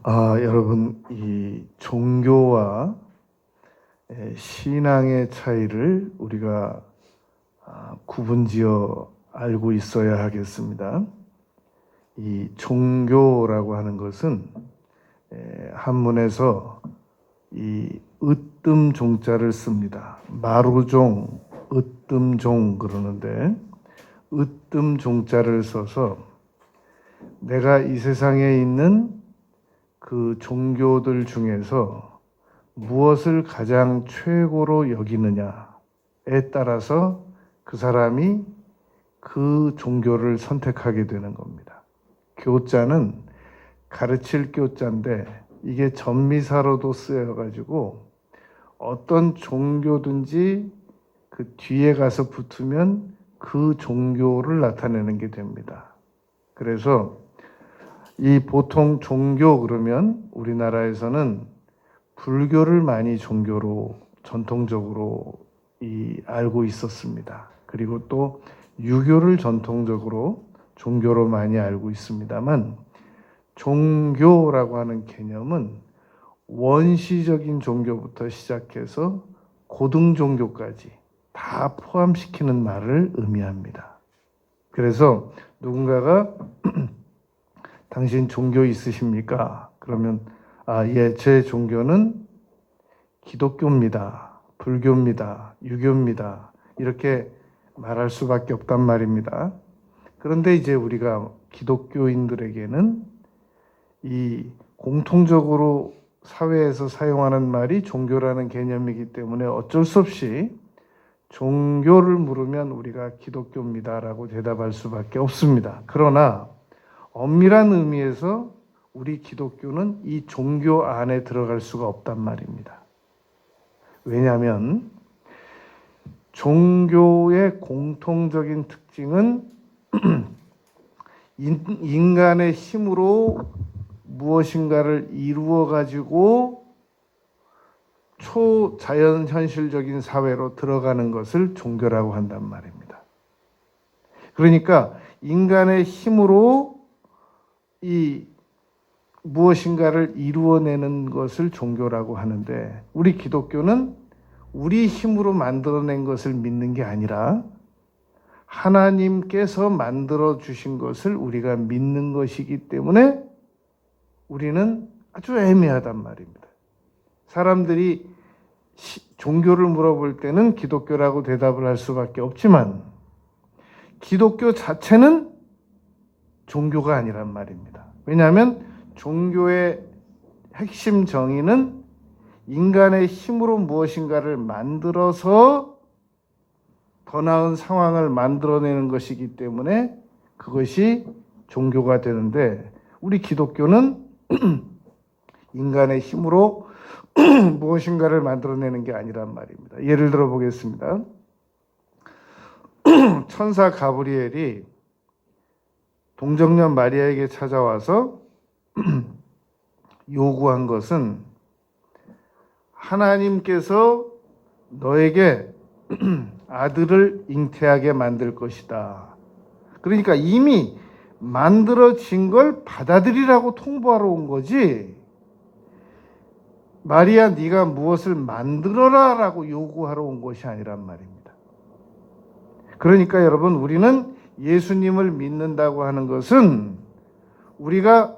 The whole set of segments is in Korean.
여러분, 이 종교와 신앙의 차이를 우리가 구분지어 알고 있어야 하겠습니다. 이 종교라고 하는 것은 한문에서 이 으뜸 종자를 씁니다. 마루종, 으뜸종 그러는데 으뜸 종자를 써서 내가 이 세상에 있는 그 종교들 중에서 무엇을 가장 최고로 여기느냐에 따라서 그 사람이 그 종교를 선택하게 되는 겁니다. 교자는 가르칠 교자인데 이게 전미사로도 쓰여가지고 어떤 종교든지 그 뒤에 가서 붙으면 그 종교를 나타내는 게 됩니다. 그래서 이 보통 종교 그러면 우리나라에서는 불교를 많이 종교로 전통적으로 알고 있었습니다. 그리고 또 유교를 전통적으로 종교로 많이 알고 있습니다만 종교라고 하는 개념은 원시적인 종교부터 시작해서 고등 종교까지 다 포함시키는 말을 의미합니다. 그래서 누군가가 당신 종교 있으십니까? 그러면 예, 제 종교는 기독교입니다. 불교입니다. 유교입니다. 이렇게 말할 수밖에 없단 말입니다. 그런데 이제 우리가 기독교인들에게는 이 공통적으로 사회에서 사용하는 말이 종교라는 개념이기 때문에 어쩔 수 없이 종교를 물으면 우리가 기독교입니다라고 대답할 수밖에 없습니다. 그러나 엄밀한 의미에서 우리 기독교는 이 종교 안에 들어갈 수가 없단 말입니다. 왜냐하면 종교의 공통적인 특징은 인간의 힘으로 무엇인가를 이루어 가지고 초자연 현실적인 사회로 들어가는 것을 종교라고 한단 말입니다. 그러니까 인간의 힘으로 이 무엇인가를 이루어내는 것을 종교라고 하는데 우리 기독교는 우리 힘으로 만들어낸 것을 믿는 게 아니라 하나님께서 만들어 주신 것을 우리가 믿는 것이기 때문에 우리는 아주 애매하단 말입니다. 사람들이 종교를 물어볼 때는 기독교라고 대답을 할 수밖에 없지만 기독교 자체는 종교가 아니란 말입니다. 왜냐하면 종교의 핵심 정의는 인간의 힘으로 무엇인가를 만들어서 더 나은 상황을 만들어내는 것이기 때문에 그것이 종교가 되는데 우리 기독교는 인간의 힘으로 무엇인가를 만들어내는 게 아니란 말입니다. 예를 들어 보겠습니다. 천사 가브리엘이 동정녀 마리아에게 찾아와서 요구한 것은 하나님께서 너에게 아들을 잉태하게 만들 것이다. 그러니까 이미 만들어진 걸 받아들이라고 통보하러 온 거지 마리아 네가 무엇을 만들어라 라고 요구하러 온 것이 아니란 말입니다. 그러니까 여러분 우리는 예수님을 믿는다고 하는 것은 우리가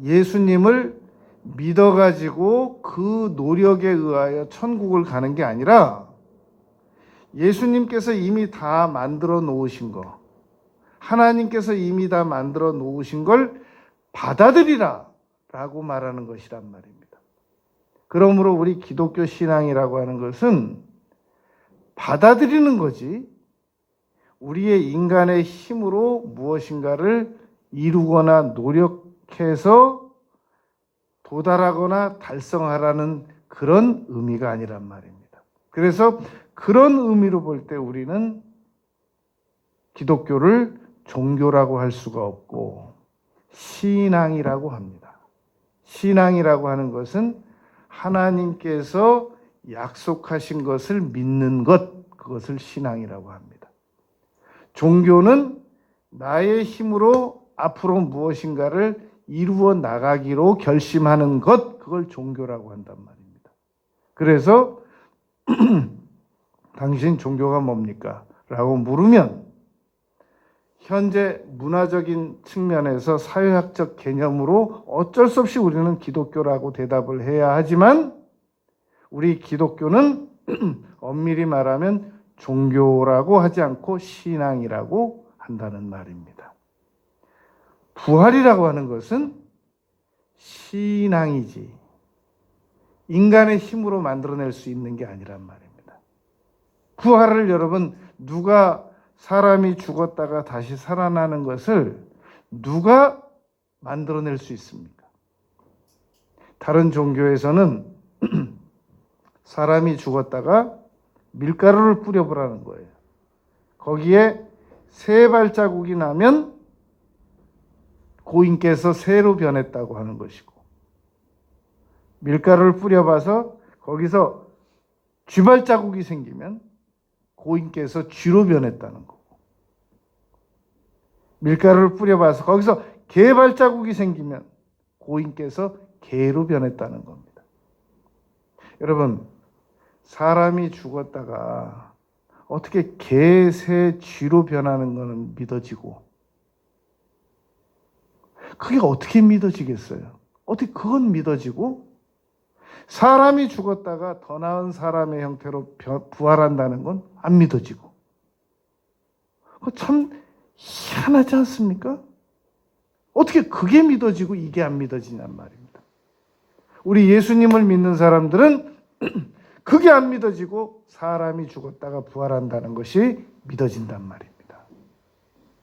예수님을 믿어가지고 그 노력에 의하여 천국을 가는 게 아니라 예수님께서 이미 다 만들어 놓으신 거 하나님께서 이미 다 만들어 놓으신 걸 받아들이라 라고 말하는 것이란 말입니다. 그러므로 우리 기독교 신앙이라고 하는 것은 받아들이는 거지 우리의 인간의 힘으로 무엇인가를 이루거나 노력해서 도달하거나 달성하라는 그런 의미가 아니란 말입니다. 그래서 그런 의미로 볼 때 우리는 기독교를 종교라고 할 수가 없고 신앙이라고 합니다. 신앙이라고 하는 것은 하나님께서 약속하신 것을 믿는 것, 그것을 신앙이라고 합니다. 종교는 나의 힘으로 앞으로 무엇인가를 이루어 나가기로 결심하는 것, 그걸 종교라고 한단 말입니다. 그래서 당신 종교가 뭡니까? 라고 물으면 현재 문화적인 측면에서 사회학적 개념으로 어쩔 수 없이 우리는 기독교라고 대답을 해야 하지만 우리 기독교는 엄밀히 말하면 종교라고 하지 않고 신앙이라고 한다는 말입니다. 부활이라고 하는 것은 신앙이지 인간의 힘으로 만들어낼 수 있는 게 아니란 말입니다. 부활을 여러분 누가 사람이 죽었다가 다시 살아나는 것을 누가 만들어낼 수 있습니까? 다른 종교에서는 사람이 죽었다가 밀가루를 뿌려보라는 거예요. 거기에 새 발자국이 나면 고인께서 새로 변했다고 하는 것이고 밀가루를 뿌려봐서 거기서 쥐발자국이 생기면 고인께서 쥐로 변했다는 거고 밀가루를 뿌려봐서 거기서 개발자국이 생기면 고인께서 개로 변했다는 겁니다. 여러분 사람이 죽었다가 어떻게 개, 새, 쥐로 변하는 것은 믿어지고 그게 어떻게 믿어지겠어요? 어떻게 그건 믿어지고 사람이 죽었다가 더 나은 사람의 형태로 부활한다는 건 안 믿어지고 참 희한하지 않습니까? 어떻게 그게 믿어지고 이게 안 믿어지냔 말입니다. 우리 예수님을 믿는 사람들은 그게 안 믿어지고 사람이 죽었다가 부활한다는 것이 믿어진단 말입니다.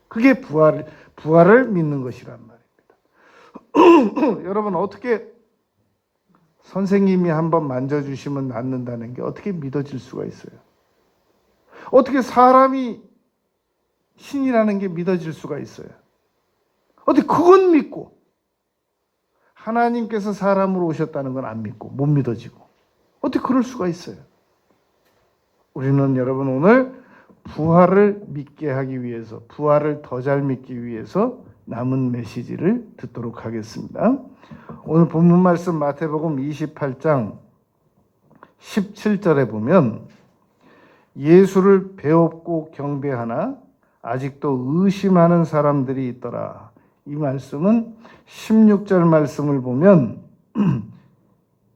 그게 부활을 믿는 것이란 말입니다. 여러분 어떻게 선생님이 한번 만져주시면 낫는다는 게 어떻게 믿어질 수가 있어요? 어떻게 사람이 신이라는 게 믿어질 수가 있어요? 어떻게 그건 믿고 하나님께서 사람으로 오셨다는 건 안 믿고 못 믿어지고 어떻게 그럴 수가 있어요? 우리는 여러분 오늘 부활을 믿게 하기 위해서 부활을 더 잘 믿기 위해서 남은 메시지를 듣도록 하겠습니다. 오늘 본문 말씀 마태복음 28장 17절에 보면 예수를 배웠고 경배하나 아직도 의심하는 사람들이 있더라. 이 말씀은 16절 말씀을 보면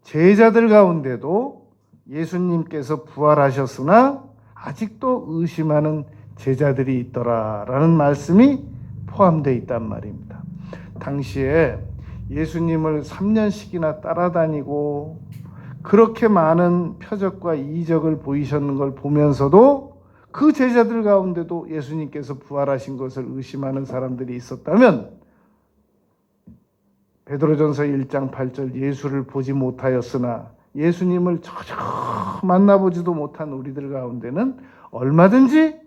제자들 가운데도 예수님께서 부활하셨으나 아직도 의심하는 제자들이 있더라라는 말씀이 포함되어 있단 말입니다. 당시에 예수님을 3년씩이나 따라다니고 그렇게 많은 표적과 이적을 보이셨는 걸 보면서도 그 제자들 가운데도 예수님께서 부활하신 것을 의심하는 사람들이 있었다면 베드로전서 1장 8절 예수를 보지 못하였으나 예수님을 전혀 만나보지도 못한 우리들 가운데는 얼마든지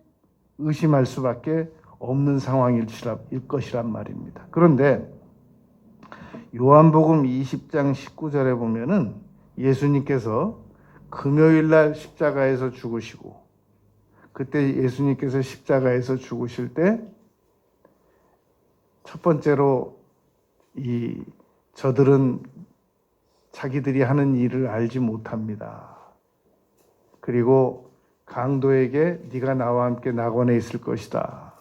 의심할 수밖에 없는 상황일 것이란 말입니다. 그런데 요한복음 20장 19절에 보면은 예수님께서 금요일 날 십자가에서 죽으시고 그때 예수님께서 십자가에서 죽으실 때 첫 번째로 저들은 자기들이 하는 일을 알지 못합니다. 그리고 강도에게 네가 나와 함께 낙원에 있을 것이다.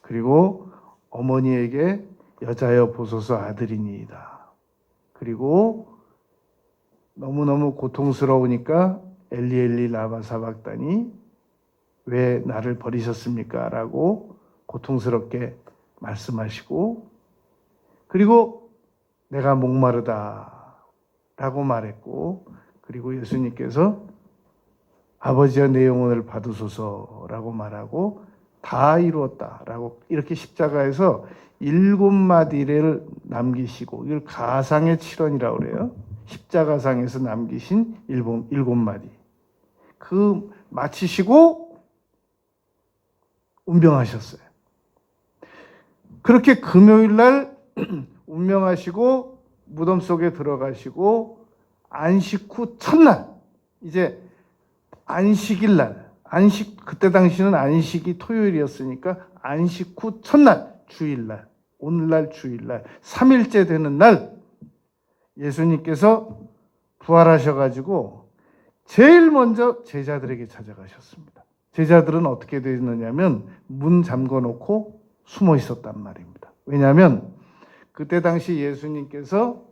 그리고 어머니에게 여자여 보소서 아들이니이다. 그리고 너무너무 고통스러우니까 엘리 엘리 라마 사박다니 왜 나를 버리셨습니까? 라고 고통스럽게 말씀하시고 그리고 내가 목마르다 라고 말했고 그리고 예수님께서 아버지여 내 영혼을 받으소서 라고 말하고 다 이루었다 라고 이렇게 십자가에서 7마디를 남기시고 이걸 가상의 칠언이라고 그래요. 십자가상에서 남기신 7마디 그 마치시고 운명하셨어요. 그렇게 금요일 날 운명하시고 무덤 속에 들어가시고 안식 후 첫날 이제 안식일 날 그때 당시는 안식이 토요일이었으니까 안식 후 첫날 주일날 오늘날 주일날 3일째 되는 날 예수님께서 부활하셔가지고 제일 먼저 제자들에게 찾아가셨습니다. 제자들은 어떻게 되어 있느냐면 문 잠궈 놓고 숨어 있었단 말입니다. 왜냐하면 그때 당시 예수님께서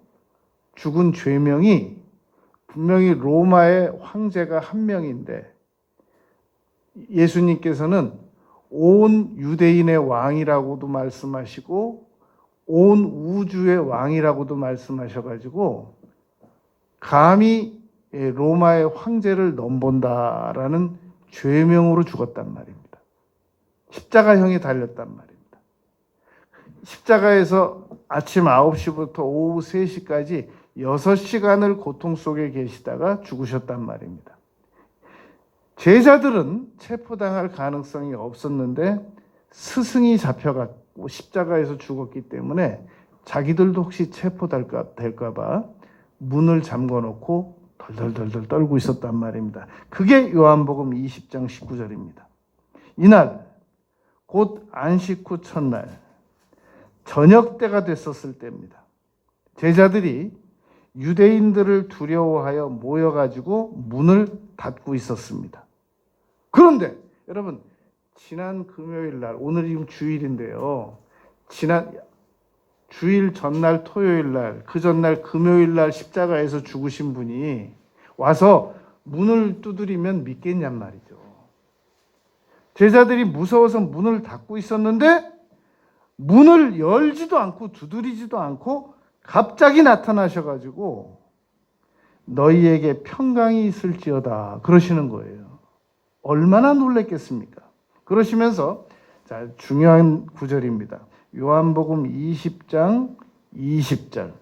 죽은 죄명이 분명히 로마의 황제가 한 명인데 예수님께서는 온 유대인의 왕이라고도 말씀하시고 온 우주의 왕이라고도 말씀하셔가지고 감히 로마의 황제를 넘본다라는 죄명으로 죽었단 말입니다. 십자가형에 달렸단 말입니다. 십자가에서 아침 9시부터 오후 3시까지 6시간을 고통 속에 계시다가 죽으셨단 말입니다. 제자들은 체포당할 가능성이 없었는데 스승이 잡혀갔고 십자가에서 죽었기 때문에 자기들도 혹시 체포될까 봐 문을 잠궈놓고 덜덜덜덜 떨고 있었단 말입니다. 그게 요한복음 20장 19절입니다. 이날 곧 안식 후 첫날 저녁 때가 됐었을 때입니다. 제자들이 유대인들을 두려워하여 모여가지고 문을 닫고 있었습니다. 그런데 여러분 지난 금요일 날 오늘이 지금 주일인데요. 지난 주일 전날 토요일 날 그 전날 금요일 날 십자가에서 죽으신 분이 와서 문을 두드리면 믿겠냔 말이죠. 제자들이 무서워서 문을 닫고 있었는데 문을 열지도 않고 두드리지도 않고 갑자기 나타나셔가지고 너희에게 평강이 있을지어다 그러시는 거예요. 얼마나 놀랬겠습니까? 그러시면서 자, 중요한 구절입니다. 요한복음 20장 20절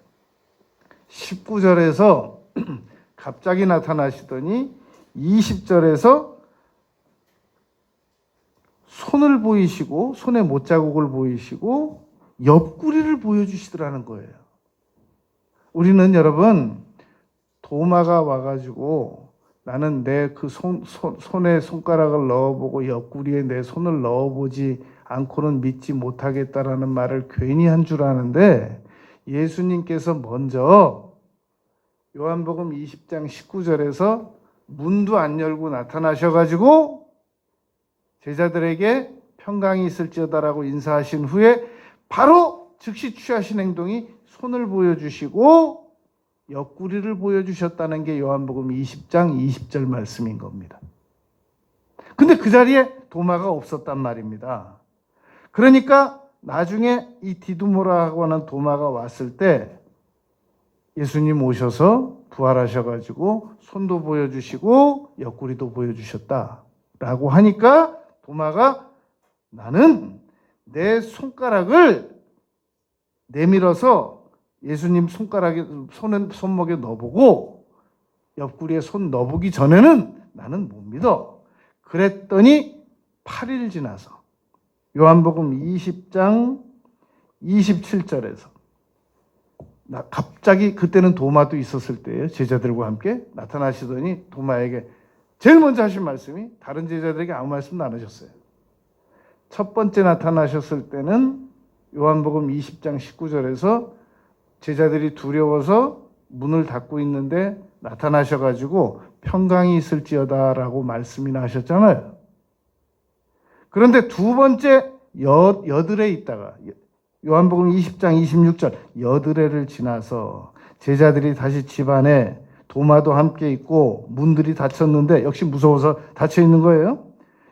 19절에서 갑자기 나타나시더니 20절에서 손을 보이시고 손에 못자국을 보이시고 옆구리를 보여주시더라는 거예요. 우리는 여러분 도마가 와가지고 나는 내 그 손에 손가락을 넣어보고 옆구리에 내 손을 넣어보지 않고는 믿지 못하겠다라는 말을 괜히 한 줄 아는데 예수님께서 먼저 요한복음 20장 19절에서 문도 안 열고 나타나셔가지고 제자들에게 평강이 있을지어다라고 인사하신 후에 바로 즉시 취하신 행동이 손을 보여주시고 옆구리를 보여주셨다는 게 요한복음 20장 20절 말씀인 겁니다. 근데 그 자리에 도마가 없었단 말입니다. 그러니까 나중에 이 디두모라고 하는 도마가 왔을 때 예수님 오셔서 부활하셔가지고 손도 보여주시고 옆구리도 보여주셨다라고 하니까 도마가 나는 내 손가락을 내밀어서 예수님 손목에 넣어보고 옆구리에 손 넣어보기 전에는 나는 못 믿어. 그랬더니 8일 지나서 요한복음 20장 27절에서 갑자기 그때는 도마도 있었을 때예요. 제자들과 함께 나타나시더니 도마에게 제일 먼저 하신 말씀이 다른 제자들에게 아무 말씀도 안 하셨어요. 첫 번째 나타나셨을 때는 요한복음 20장 19절에서 제자들이 두려워서 문을 닫고 있는데 나타나셔가지고 평강이 있을지어다라고 말씀이나 하셨잖아요. 그런데 두 번째 여드레에 있다가 요한복음 20장 26절 여드레를 지나서 제자들이 다시 집안에 도마도 함께 있고 문들이 닫혔는데 역시 무서워서 닫혀 있는 거예요.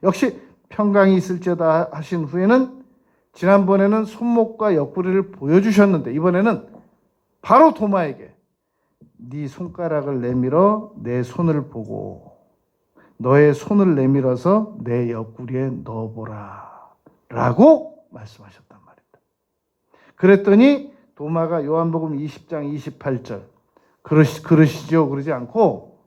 역시 평강이 있을지어다 하신 후에는 지난번에는 손목과 옆구리를 보여주셨는데 이번에는 바로 도마에게 네 손가락을 내밀어 내 손을 보고 너의 손을 내밀어서 내 옆구리에 넣어보라 라고 말씀하셨단 말입니다. 그랬더니 도마가 요한복음 20장 28절 그러시죠 그러지 않고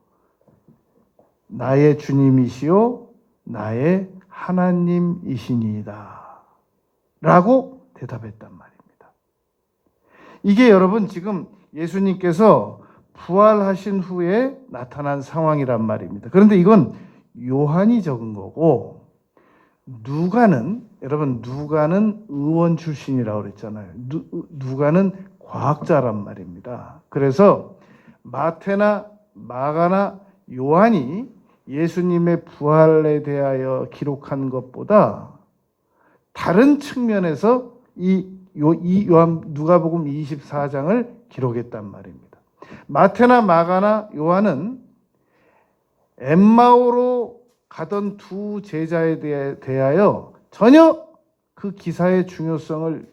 나의 주님이시요 나의 하나님이시니이다 라고 대답했단 말입니다. 이게 여러분 지금 예수님께서 부활하신 후에 나타난 상황이란 말입니다. 그런데 이건 요한이 적은 거고 여러분 누가는 의원 출신이라고 그랬잖아요. 누가는 과학자란 말입니다. 그래서 마태나 마가나 요한이 예수님의 부활에 대하여 기록한 것보다 다른 측면에서 누가복음 24장을 기록했단 말입니다. 마태나 마가나 요한은 엠마오로 가던 두 제자에 대하여 전혀 그 기사의 중요성을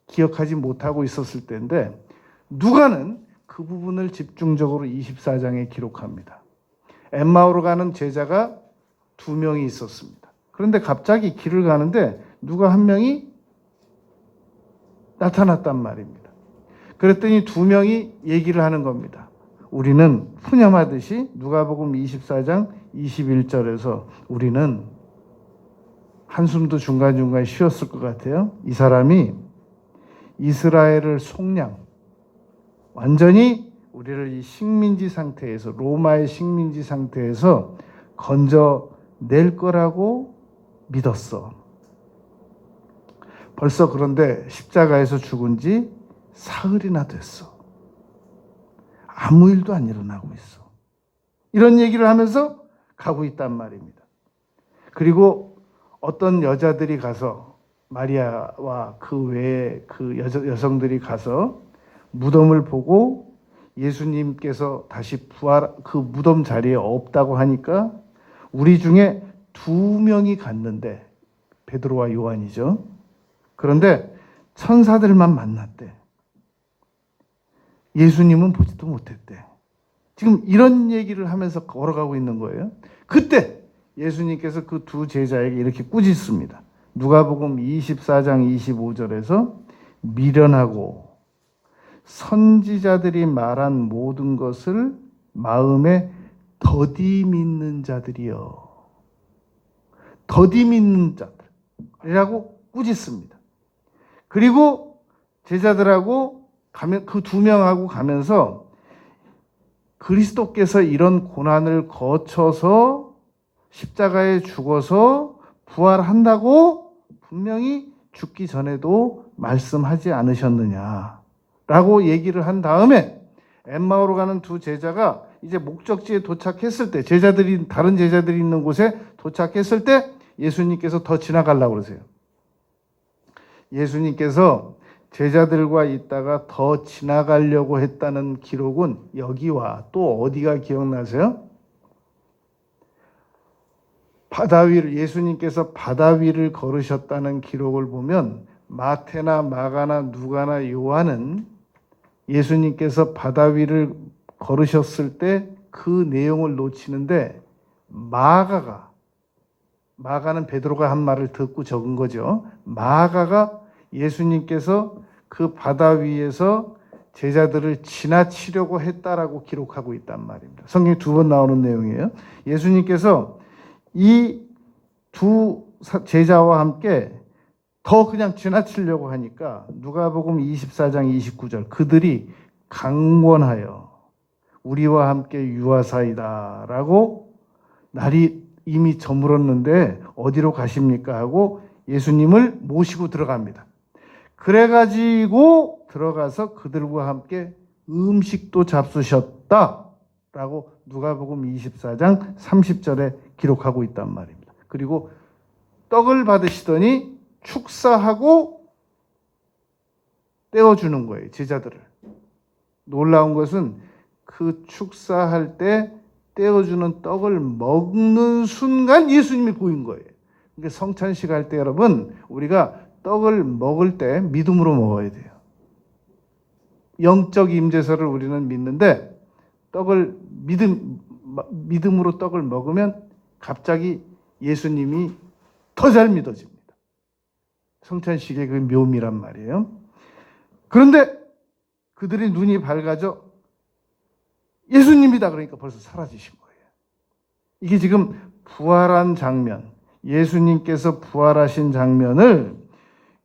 기억하지 못하고 있었을 때인데 누가는 그 부분을 집중적으로 24장에 기록합니다. 엠마오로 가는 제자가 2명이 있었습니다. 그런데 갑자기 길을 가는데 누가 한 명이 나타났단 말입니다. 그랬더니 2명이 얘기를 하는 겁니다. 우리는 푸념하듯이 누가복음 24장 21절에서 우리는 한숨도 중간중간 쉬었을 것 같아요. 이 사람이 이스라엘을 완전히 우리를 이 식민지 상태에서, 로마의 식민지 상태에서 건져낼 거라고 믿었어. 벌써 그런데 십자가에서 죽은 지 사흘이나 됐어. 아무 일도 안 일어나고 있어. 이런 얘기를 하면서 가고 있단 말입니다. 그리고 어떤 여자들이 가서, 마리아와 그 외에 그 여성들이 가서 무덤을 보고 예수님께서 다시 그 무덤 자리에 없다고 하니까 우리 중에 2명이 갔는데, 베드로와 요한이죠. 그런데 천사들만 만났대. 예수님은 보지도 못했대. 지금 이런 얘기를 하면서 걸어가고 있는 거예요. 그때 예수님께서 그 2 제자에게 이렇게 꾸짖습니다. 누가복음 24장 25절에서 미련하고 선지자들이 말한 모든 것을 마음에 더디 믿는 자들이여. 더디 믿는 자들이라고 꾸짖습니다. 그리고 제자들하고 그 2명하고 가면서 그리스도께서 이런 고난을 거쳐서 십자가에 죽어서 부활한다고 분명히 죽기 전에도 말씀하지 않으셨느냐라고 얘기를 한 다음에 엠마오로 가는 2 제자가 이제 목적지에 도착했을 때, 다른 제자들이 있는 곳에 도착했을 때 예수님께서 더 지나가려고 그러세요. 예수님께서 제자들과 있다가 더 지나가려고 했다는 기록은 여기와 또 어디가 기억나세요? 예수님께서 바다 위를 걸으셨다는 기록을 보면 마태나 마가나 누가나 요한은 예수님께서 바다 위를 걸으셨을 때 그 내용을 놓치는데, 마가는 베드로가 한 말을 듣고 적은 거죠. 마가가 예수님께서 그 바다 위에서 제자들을 지나치려고 했다라고 기록하고 있단 말입니다. 성경에 2번 나오는 내용이에요. 예수님께서 이 2 제자와 함께 더 그냥 지나치려고 하니까 누가복음 24장 29절, 그들이 강권하여 우리와 함께 유하사이다 라고, 날이 이미 저물었는데 어디로 가십니까 하고 예수님을 모시고 들어갑니다. 그래가지고 들어가서 그들과 함께 음식도 잡수셨다 라고 누가복음 24장 30절에 기록하고 있단 말입니다. 그리고 떡을 받으시더니 축사하고 떼어주는 거예요, 제자들을. 놀라운 것은 그 축사할 때 떼어주는 떡을 먹는 순간 예수님이 보인 거예요. 그러니까 성찬식 할 때 여러분, 우리가 떡을 먹을 때 믿음으로 먹어야 돼요. 영적 임재서를 우리는 믿는데 믿음으로 떡을 먹으면 갑자기 예수님이 더 잘 믿어집니다. 성찬식의 그 묘미란 말이에요. 그런데 그들이 눈이 밝아져 예수님이다 그러니까 벌써 사라지신 거예요. 이게 지금 부활한 장면, 예수님께서 부활하신 장면을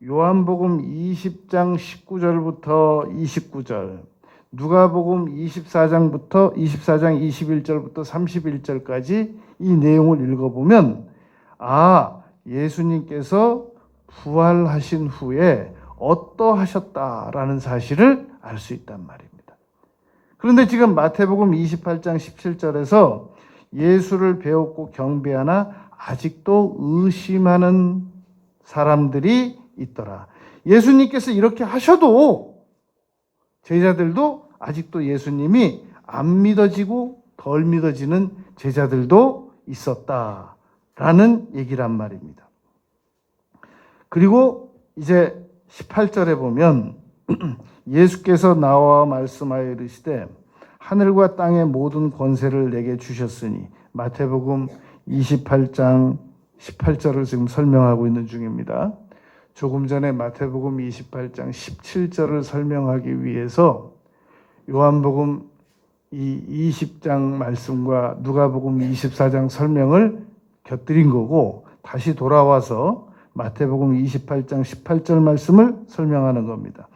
요한복음 20장 19절부터 29절, 누가복음 24장 21절부터 31절까지 이 내용을 읽어보면, 예수님께서 부활하신 후에 어떠하셨다라는 사실을 알 수 있단 말입니다. 그런데 지금 마태복음 28장 17절에서 예수를 배웠고 경배하나 아직도 의심하는 사람들이 있더라. 예수님께서 이렇게 하셔도 제자들도 아직도 예수님이 안 믿어지고 덜 믿어지는 제자들도 있었다라는 얘기란 말입니다. 그리고 이제 18절에 보면 예수께서 나와 말씀하여 이르시되 하늘과 땅의 모든 권세를 내게 주셨으니, 마태복음 28장 18절을 지금 설명하고 있는 중입니다. 조금 전에 마태복음 28장 17절을 설명하기 위해서 요한복음 이 20장 말씀과 누가복음 24장 설명을 곁들인 거고, 다시 돌아와서 마태복음 28장 18절 말씀을 설명하는 겁니다.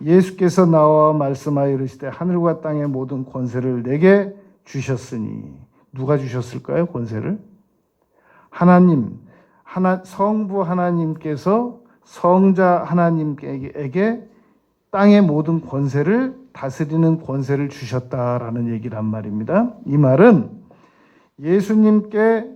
예수께서 나와 말씀하여 이르시되 하늘과 땅의 모든 권세를 내게 주셨으니, 누가 주셨을까요? 권세를? 하나님, 성부 하나님께서 성자 하나님에게 땅의 모든 권세를 다스리는 권세를 주셨다라는 얘기란 말입니다. 이 말은 예수님께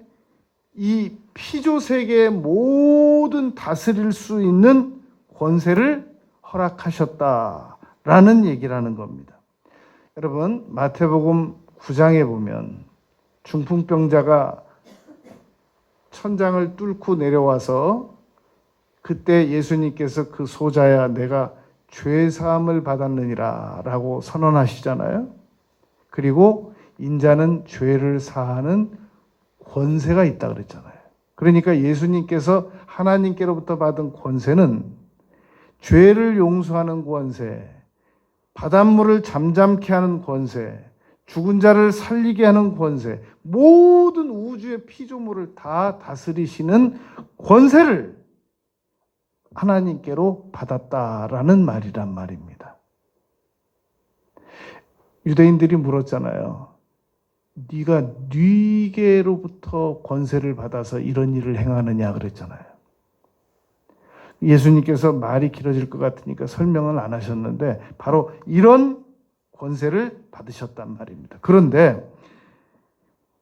이 피조 세계의 모든 다스릴 수 있는 권세를 허락하셨다라는 얘기라는 겁니다. 여러분, 마태복음 9장에 보면 중풍병자가 천장을 뚫고 내려와서 그때 예수님께서 그 소자야 내가 죄 사함을 받았느니라 라고 선언하시잖아요. 그리고 인자는 죄를 사하는 권세가 있다 그랬잖아요. 그러니까 예수님께서 하나님께로부터 받은 권세는 죄를 용서하는 권세, 바닷물을 잠잠케 하는 권세, 죽은 자를 살리게 하는 권세, 모든 우주의 피조물을 다 다스리시는 권세를 하나님께로 받았다라는 말이란 말입니다. 유대인들이 물었잖아요. 네가 네게로부터 권세를 받아서 이런 일을 행하느냐 그랬잖아요. 예수님께서 말이 길어질 것 같으니까 설명을 안 하셨는데 바로 이런 권세를 받으셨단 말입니다. 그런데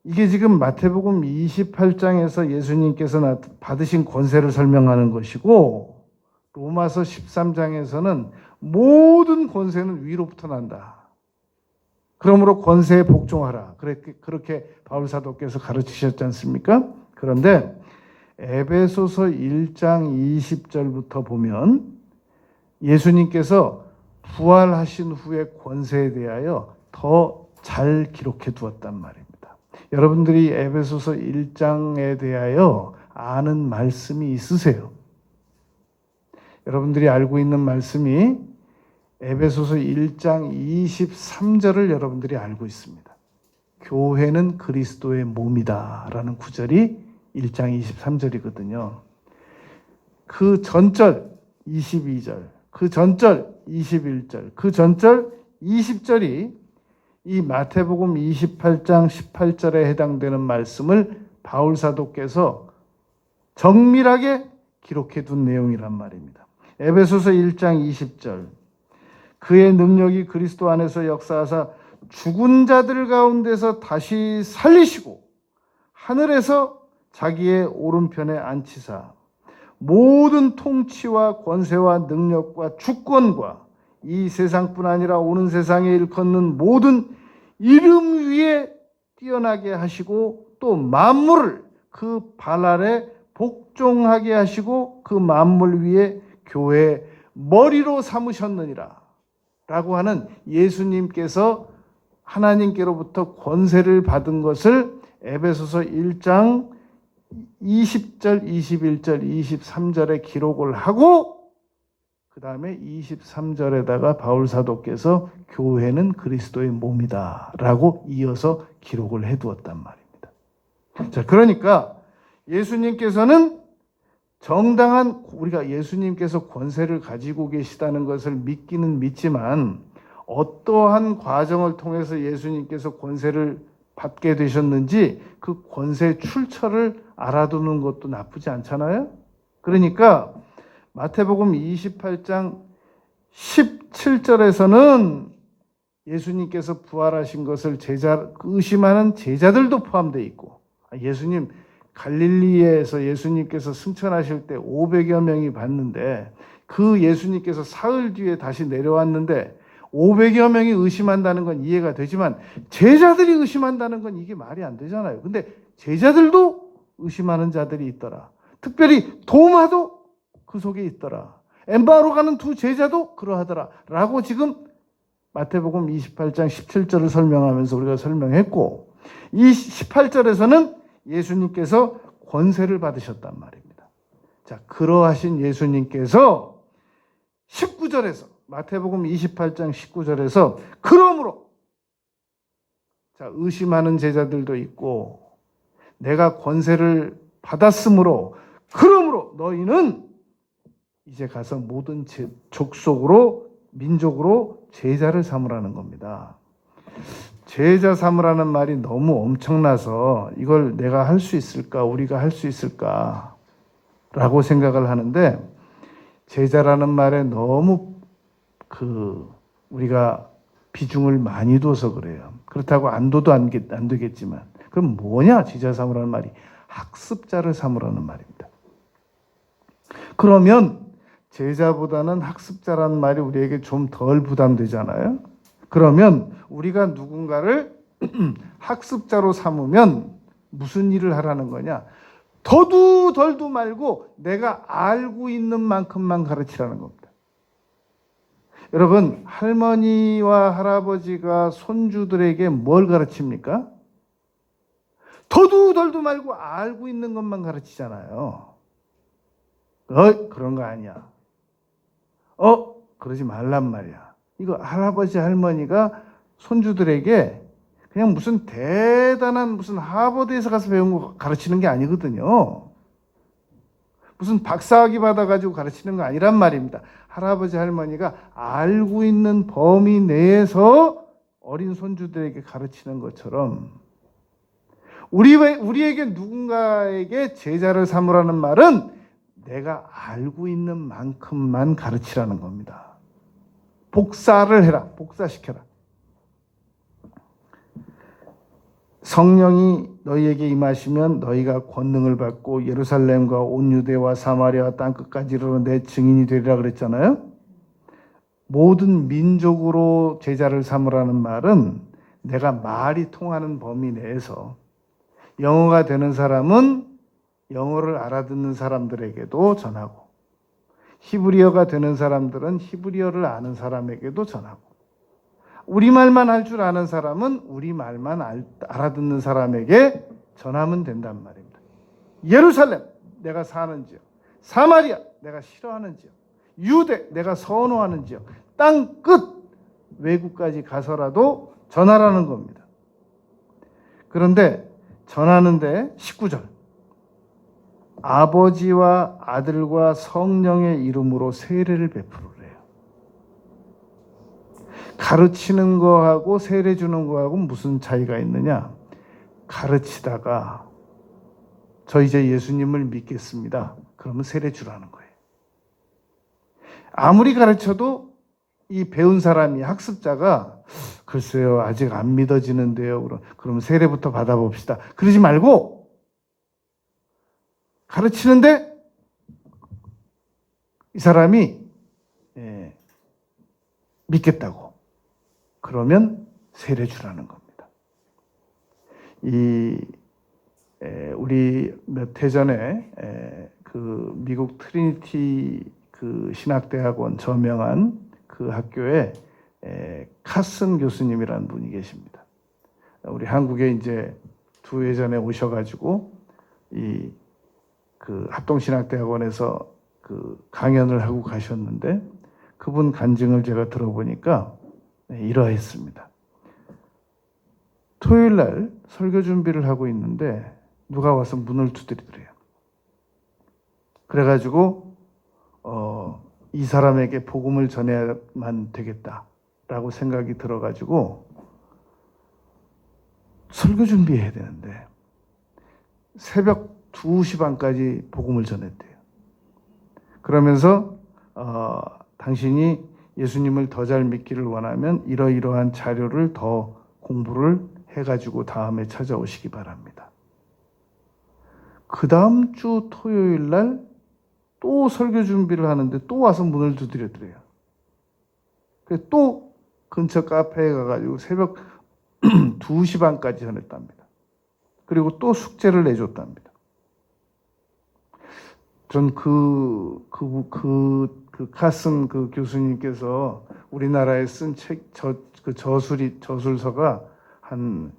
이게 지금 마태복음 28장에서 예수님께서 받으신 권세를 설명하는 것이고, 로마서 13장에서는 모든 권세는 위로부터 난다. 그러므로 권세에 복종하라. 그렇게 바울 사도께서 가르치셨지 않습니까? 그런데 에베소서 1장 20절부터 보면 예수님께서 부활하신 후의 권세에 대하여 더 잘 기록해 두었단 말입니다. 여러분들이 에베소서 1장에 대하여 아는 말씀이 있으세요? 여러분들이 알고 있는 말씀이 에베소서 1장 23절을 여러분들이 알고 있습니다. 교회는 그리스도의 몸이다 라는 구절이 1장 23절이거든요. 그 전절 22절, 그 전절 21절, 그 전절 20절이 이 마태복음 28장 18절에 해당되는 말씀을 바울 사도께서 정밀하게 기록해 둔 내용이란 말입니다. 에베소서 1장 20절, 그의 능력이 그리스도 안에서 역사하사 죽은 자들 가운데서 다시 살리시고 하늘에서 자기의 오른편에 앉히사 모든 통치와 권세와 능력과 주권과 이 세상뿐 아니라 오는 세상에 일컫는 모든 이름 위에 뛰어나게 하시고 또 만물을 그 발 아래 복종하게 하시고 그 만물 위에 교회의 머리로 삼으셨느니라 라고 하는 예수님께서 하나님께로부터 권세를 받은 것을 에베소서 1장 20절, 21절, 23절에 기록을 하고 그 다음에 23절에다가 바울 사도께서 교회는 그리스도의 몸이다 라고 이어서 기록을 해두었단 말입니다. 자, 그러니까 예수님께서는 정당한, 우리가 예수님께서 권세를 가지고 계시다는 것을 믿기는 믿지만 어떠한 과정을 통해서 예수님께서 권세를 받게 되셨는지 그 권세 출처를 알아두는 것도 나쁘지 않잖아요. 그러니까 마태복음 28장 17절에서는 예수님께서 부활하신 것을 의심하는 제자들도 포함되어 있고, 예수님 갈릴리에서 예수님께서 승천하실 때 500여 명이 봤는데, 그 예수님께서 사흘 뒤에 다시 내려왔는데 500여 명이 의심한다는 건 이해가 되지만 제자들이 의심한다는 건 이게 말이 안 되잖아요. 근데 제자들도 의심하는 자들이 있더라. 특별히 도마도 그 속에 있더라. 엠바로 가는 두 제자도 그러하더라. 라고 지금 마태복음 28장 17절을 설명하면서 우리가 설명했고, 이 18절에서는 예수님께서 권세를 받으셨단 말입니다. 자, 그러하신 예수님께서 19절에서 마태복음 28장 19절에서 그러므로, 자, 의심하는 제자들도 있고 내가 권세를 받았으므로 그러므로 너희는 이제 가서 모든 족속으로 민족으로 제자를 삼으라는 겁니다. 제자 삼으라는 말이 너무 엄청나서 이걸 내가 할 수 있을까, 우리가 할 수 있을까 라고 생각을 하는데, 제자라는 말에 너무 우리가 비중을 많이 둬서 그래요. 그렇다고 안 둬도 안 되겠지만, 그럼 뭐냐? 제자 삼으라는 말이 학습자를 삼으라는 말입니다. 그러면 제자보다는 학습자라는 말이 우리에게 좀 덜 부담되잖아요. 그러면 우리가 누군가를 학습자로 삼으면 무슨 일을 하라는 거냐? 더도 덜도 말고 내가 알고 있는 만큼만 가르치라는 겁니다. 여러분, 할머니와 할아버지가 손주들에게 뭘 가르칩니까? 더도 덜도 말고 알고 있는 것만 가르치잖아요. 그런 거 아니야. 그러지 말란 말이야. 이거 할아버지 할머니가 손주들에게 그냥 무슨 대단한 무슨 하버드에서 가서 배운 거 가르치는 게 아니거든요. 무슨 박사학위 받아가지고 가르치는 거 아니란 말입니다. 할아버지 할머니가 알고 있는 범위 내에서 어린 손주들에게 가르치는 것처럼, 우리에게 누군가에게 제자를 삼으라는 말은 내가 알고 있는 만큼만 가르치라는 겁니다. 복사를 해라. 복사시켜라. 성령이 너희에게 임하시면 너희가 권능을 받고 예루살렘과 온 유대와 사마리아 땅끝까지 이르러 내 증인이 되리라 그랬잖아요. 모든 민족으로 제자를 삼으라는 말은 내가 말이 통하는 범위 내에서, 영어가 되는 사람은 영어를 알아듣는 사람들에게도 전하고, 히브리어가 되는 사람들은 히브리어를 아는 사람에게도 전하고, 우리말만 할 줄 아는 사람은 우리말만 알아듣는 사람에게 전하면 된단 말입니다. 예루살렘, 내가 사는 지역, 사마리아, 내가 싫어하는 지역, 유대, 내가 선호하는 지역, 땅 끝, 외국까지 가서라도 전하라는 겁니다. 그런데 전하는데 19절, 아버지와 아들과 성령의 이름으로 세례를 베푸르래요. 가르치는 거하고 세례 주는 거하고 무슨 차이가 있느냐? 가르치다가 저 이제 예수님을 믿겠습니다. 그러면 세례 주라는 거예요. 아무리 가르쳐도 이 배운 사람이, 학습자가 글쎄요 아직 안 믿어지는데요. 그럼 세례부터 받아봅시다. 그러지 말고 가르치는데 이 사람이 믿겠다고, 그러면 세례 주라는 겁니다. 우리 몇 해 전에 그 미국 트리니티 그 신학대학원 저명한 그 학교에 카슨 교수님이라는 분이 계십니다. 우리 한국에 이제 2해 전에 오셔가지고 그 합동신학대학원에서 그 강연을 하고 가셨는데, 그분 간증을 제가 들어보니까 이러했습니다. 토요일 날 설교 준비를 하고 있는데 누가 와서 문을 두드리더래요. 그래가지고 이 사람에게 복음을 전해야만 되겠다라고 생각이 들어가지고 설교 준비해야 되는데 새벽 2시 반까지 복음을 전했대요. 그러면서 당신이 예수님을 더 잘 믿기를 원하면 이러이러한 자료를 더 공부를 해가지고 다음에 찾아오시기 바랍니다. 그 다음 주 토요일 날 또 설교 준비를 하는데 또 와서 문을 두드려드려요. 또 근처 카페에 가가지고 새벽 2시 반까지 전했답니다. 그리고 또 숙제를 내줬답니다. 전 카슨 그 교수님께서 우리나라에 쓴 책, 저술서가 한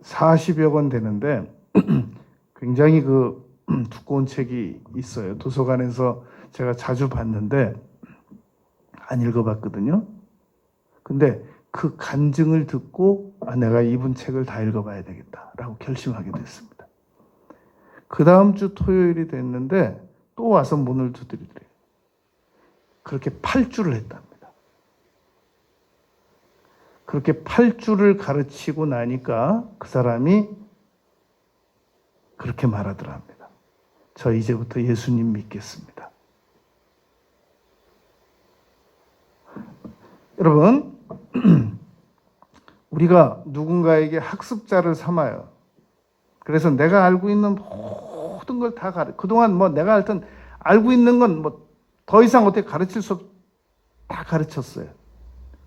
40여 권 되는데 굉장히 두꺼운 책이 있어요. 도서관에서 제가 자주 봤는데 안 읽어봤거든요. 근데 그 간증을 듣고 내가 이분 책을 다 읽어봐야 되겠다라고 결심하게 됐습니다. 그 다음 주 토요일이 됐는데 또 와서 문을 두드리더래요. 그렇게 8주를 했답니다. 그렇게 8주를 가르치고 나니까 그 사람이 그렇게 말하더랍니다. 저 이제부터 예수님 믿겠습니다. 여러분, 우리가 누군가에게 학습자를 삼아요. 그래서 내가 알고 있는 모든 걸 다 그동안 내가 하여튼 알고 있는 건 더 이상 어떻게 가르칠 수 다 가르쳤어요.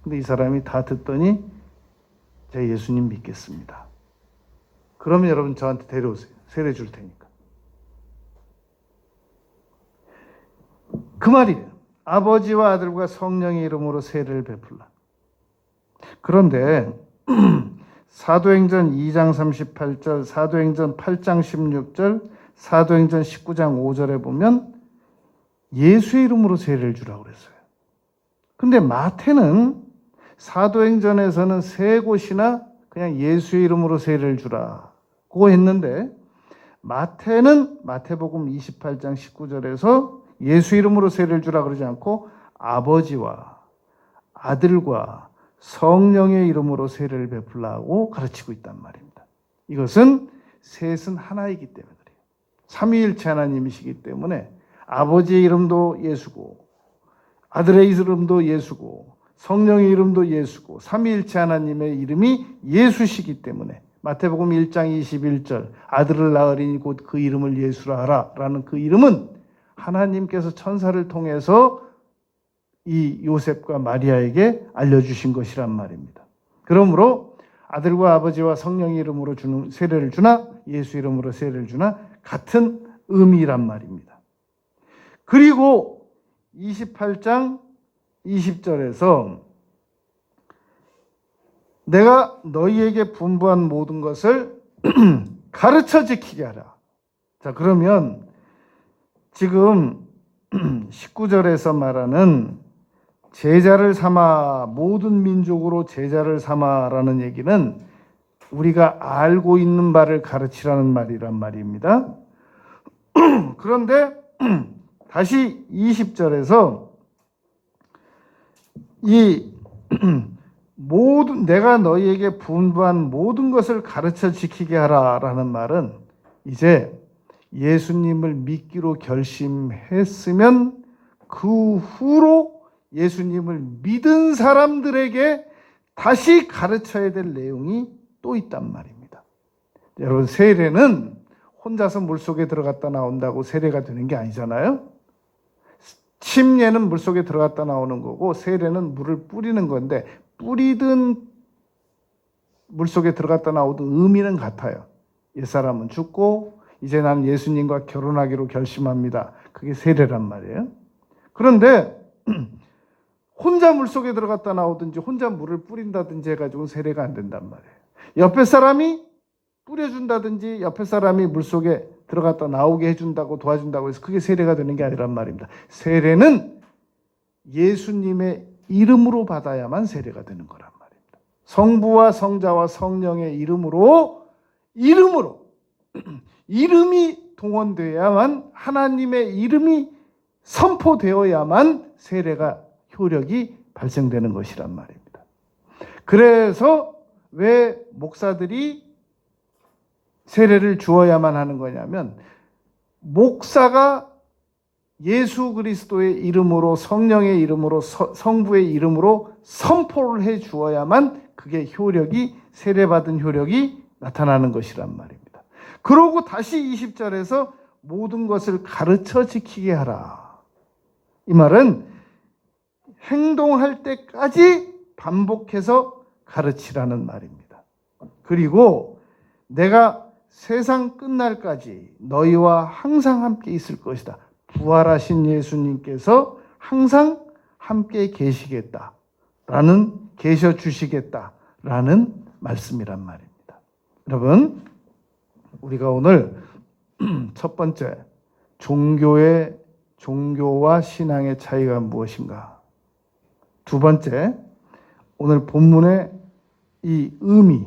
근데 이 사람이 다 듣더니 제가 예수님 믿겠습니다. 그러면 여러분 저한테 데려오세요. 세례 줄 테니까. 그 말이에요. 아버지와 아들과 성령의 이름으로 세례를 베풀라. 그런데 사도행전 2장 38절, 사도행전 8장 16절, 사도행전 19장 5절에 보면 예수의 이름으로 세례를 주라고 그랬어요. 근데 마태는 사도행전에서는 3곳이나 그냥 예수의 이름으로 세례를 주라고 했는데 마태는 마태복음 28장 19절에서 예수 이름으로 세례를 주라 그러지 않고 아버지와 아들과 성령의 이름으로 세례를 베풀라고 가르치고 있단 말입니다. 이것은 셋은 하나이기 때문에 그래요. 삼위일체 하나님이시기 때문에 아버지의 이름도 예수고 아들의 이름도 예수고 성령의 이름도 예수고 삼위일체 하나님의 이름이 예수시기 때문에 마태복음 1장 21절 아들을 낳으리니 곧 그 이름을 예수라 하라 라는 그 이름은 하나님께서 천사를 통해서 이 요셉과 마리아에게 알려주신 것이란 말입니다. 그러므로 아들과 아버지와 성령의 이름으로 주는 세례를 주나 예수 이름으로 세례를 주나 같은 의미란 말입니다. 그리고 28장 20절에서 내가 너희에게 분부한 모든 것을 가르쳐 지키게 하라. 자, 그러면 지금 19절에서 말하는 제자를 삼아 모든 민족으로 제자를 삼아라는 얘기는 우리가 알고 있는 바를 가르치라는 말이란 말입니다. 그런데 다시 20절에서 이 모든 내가 너희에게 분부한 모든 것을 가르쳐 지키게 하라라는 말은 이제 예수님을 믿기로 결심했으면 그 후로 예수님을 믿은 사람들에게 다시 가르쳐야 될 내용이 또 있단 말입니다. 여러분, 세례는 혼자서 물속에 들어갔다 나온다고 세례가 되는 게 아니잖아요. 침례는 물속에 들어갔다 나오는 거고 세례는 물을 뿌리는 건데 뿌리든 물속에 들어갔다 나오든 의미는 같아요. 옛사람은 죽고 이제 나는 예수님과 결혼하기로 결심합니다. 그게 세례란 말이에요. 그런데 혼자 물속에 들어갔다 나오든지 혼자 물을 뿌린다든지 해가지고 세례가 안 된단 말이에요. 옆에 사람이 뿌려준다든지 옆에 사람이 물속에 들어갔다 나오게 해준다고 도와준다고 해서 그게 세례가 되는 게 아니란 말입니다. 세례는 예수님의 이름으로 받아야만 세례가 되는 거란 말입니다. 성부와 성자와 성령의 이름이 동원되어야만 하나님의 이름이 선포되어야만 세례가 효력이 발생되는 것이란 말입니다. 그래서 왜 목사들이 세례를 주어야만 하는 거냐면 목사가 예수 그리스도의 이름으로 성령의 이름으로 성부의 이름으로 선포를 해 주어야만 그게 효력이 세례받은 효력이 나타나는 것이란 말입니다. 그러고 다시 20절에서 모든 것을 가르쳐 지키게 하라. 이 말은 행동할 때까지 반복해서 가르치라는 말입니다. 그리고 내가 세상 끝날까지 너희와 항상 함께 있을 것이다. 부활하신 예수님께서 항상 함께 계시겠다라는, 계셔 주시겠다라는 말씀이란 말입니다. 여러분, 우리가 오늘 첫 번째, 종교와 신앙의 차이가 무엇인가? 두 번째, 오늘 본문의 이 의미,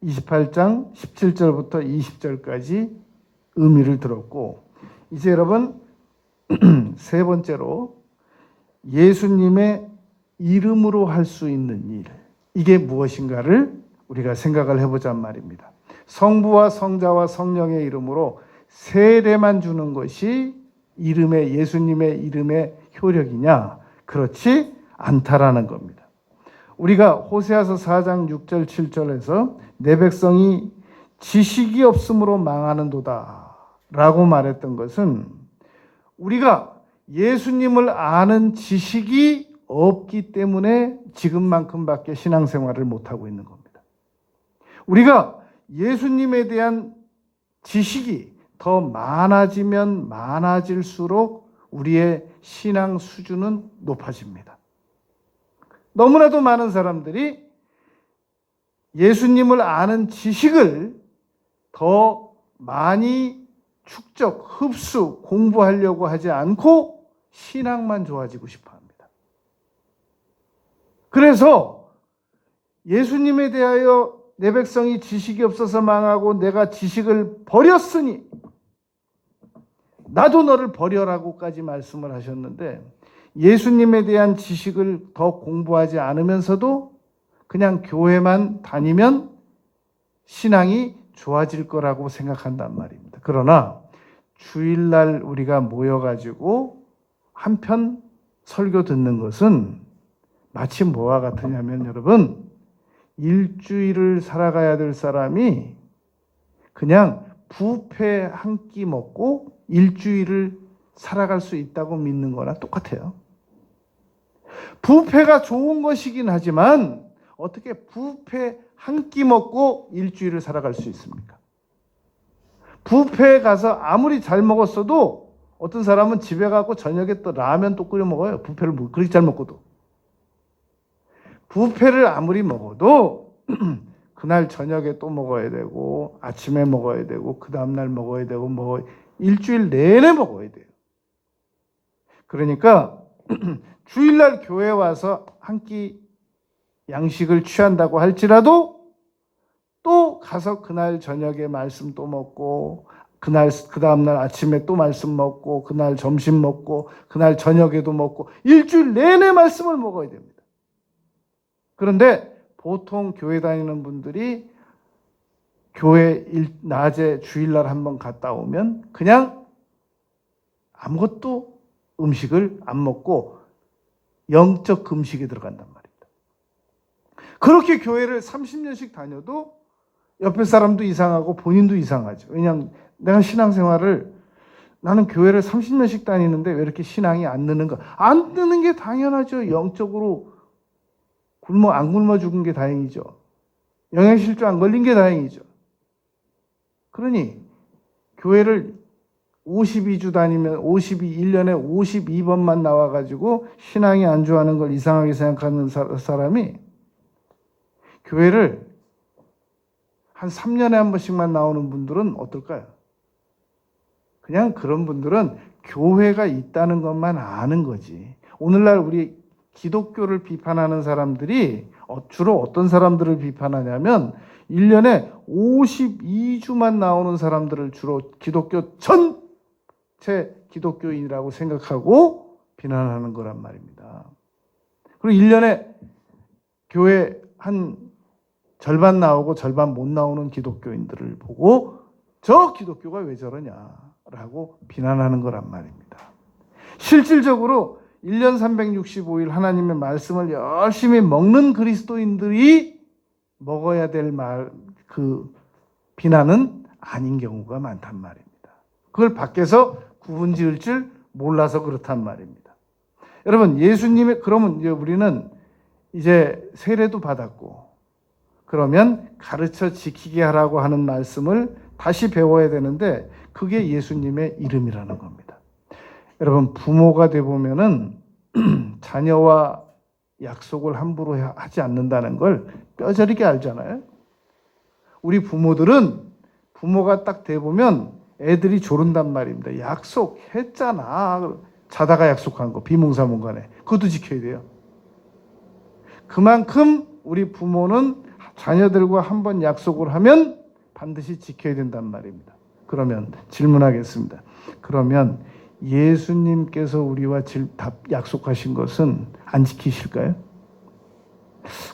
28장 17절부터 20절까지 의미를 들었고, 이제 여러분 세 번째로 예수님의 이름으로 할 수 있는 일, 이게 무엇인가를 우리가 생각을 해보자는 말입니다. 성부와 성자와 성령의 이름으로 세례만 주는 것이 예수님의 이름의 효력이냐? 그렇지 않다라는 겁니다. 우리가 호세아서 4장 6절 7절에서 내 백성이 지식이 없음으로 망하는도다 라고 말했던 것은 우리가 예수님을 아는 지식이 없기 때문에 지금만큼밖에 신앙생활을 못하고 있는 겁니다. 우리가 예수님에 대한 지식이 더 많아지면 많아질수록 우리의 신앙 수준은 높아집니다. 너무나도 많은 사람들이 예수님을 아는 지식을 더 많이 축적, 흡수, 공부하려고 하지 않고 신앙만 좋아지고 싶어 합니다. 그래서 예수님에 대하여 내 백성이 지식이 없어서 망하고 내가 지식을 버렸으니 나도 너를 버려라고까지 말씀을 하셨는데, 예수님에 대한 지식을 더 공부하지 않으면서도 그냥 교회만 다니면 신앙이 좋아질 거라고 생각한단 말입니다. 그러나 주일날 우리가 모여가지고 한편 설교 듣는 것은 마치 뭐와 같으냐면, 여러분, 일주일을 살아가야 될 사람이 그냥 부페 한 끼 먹고 일주일을 살아갈 수 있다고 믿는 거나 똑같아요. 부페가 좋은 것이긴 하지만 어떻게 부페 한 끼 먹고 일주일을 살아갈 수 있습니까? 부페에 가서 아무리 잘 먹었어도 어떤 사람은 집에 가고 저녁에 또 라면 또 끓여 먹어요. 부페를 그렇게 잘 먹고도. 부페를 아무리 먹어도 그날 저녁에 또 먹어야 되고 아침에 먹어야 되고 그 다음날 먹어야 되고 일주일 내내 먹어야 돼요. 그러니까 주일날 교회 와서 한 끼 양식을 취한다고 할지라도 또 가서 그날 저녁에 말씀 또 먹고 그 다음날 아침에 또 말씀 먹고 그날 점심 먹고 그날 저녁에도 먹고 일주일 내내 말씀을 먹어야 됩니다. 그런데 보통 교회 다니는 분들이 교회 낮에 주일날 한번 갔다 오면 그냥 아무것도 음식을 안 먹고 영적 금식에 들어간단 말입니다. 그렇게 교회를 30년씩 다녀도 옆에 사람도 이상하고 본인도 이상하죠. 왜냐하면 내가 나는 교회를 30년씩 다니는데 왜 이렇게 신앙이 안 느는가? 안 느는 게 당연하죠. 영적으로 안 굶어 죽은 게 다행이죠. 영양실조 안 걸린 게 다행이죠. 그러니 교회를 52주 다니면 1년에 52번만 나와가지고 신앙이 안 좋아하는 걸 이상하게 생각하는 사람이 교회를 한 3년에 한 번씩만 나오는 분들은 어떨까요? 그냥 그런 분들은 교회가 있다는 것만 아는 거지. 오늘날 우리 기독교를 비판하는 사람들이 주로 어떤 사람들을 비판하냐면 1년에 52주만 나오는 사람들을 주로 전체 기독교인이라고 생각하고 비난하는 거란 말입니다. 그리고 1년에 교회 한 절반 나오고 절반 못 나오는 기독교인들을 보고 저 기독교가 왜 저러냐라고 비난하는 거란 말입니다. 실질적으로 1년 365일 하나님의 말씀을 열심히 먹는 그리스도인들이 먹어야 될 그 비난은 아닌 경우가 많단 말입니다. 그걸 밖에서 구분 지을 줄 몰라서 그렇단 말입니다. 여러분, 그러면 이제 우리는 이제 세례도 받았고, 그러면 가르쳐 지키게 하라고 하는 말씀을 다시 배워야 되는데, 그게 예수님의 이름이라는 겁니다. 여러분, 부모가 되보면은 자녀와 약속을 함부로 하지 않는다는 걸 뼈저리게 알잖아요. 우리 부모가 딱 돼보면 애들이 조른단 말입니다. 약속했잖아. 자다가 약속한 거, 비몽사몽간에. 그것도 지켜야 돼요. 그만큼 우리 부모는 자녀들과 한번 약속을 하면 반드시 지켜야 된단 말입니다. 그러면 질문하겠습니다. 그러면 예수님께서 우리와 약속하신 것은 안 지키실까요?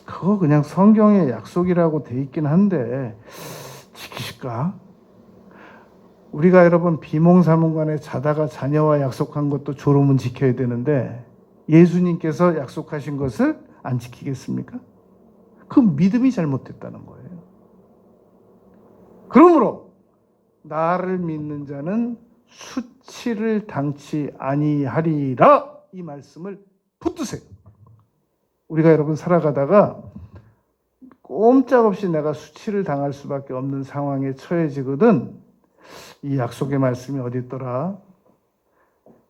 그거 그냥 성경에 약속이라고 돼 있긴 한데 지키실까? 우리가 여러분 비몽사몽간에 자다가 자녀와 약속한 것도 졸음은 지켜야 되는데 예수님께서 약속하신 것을 안 지키겠습니까? 그 믿음이 잘못됐다는 거예요. 그러므로 나를 믿는 자는 수치를 당치 아니하리라, 이 말씀을 붙드세요. 우리가 여러분 살아가다가 꼼짝없이 내가 수치를 당할 수밖에 없는 상황에 처해지거든. 이 약속의 말씀이 어디 있더라?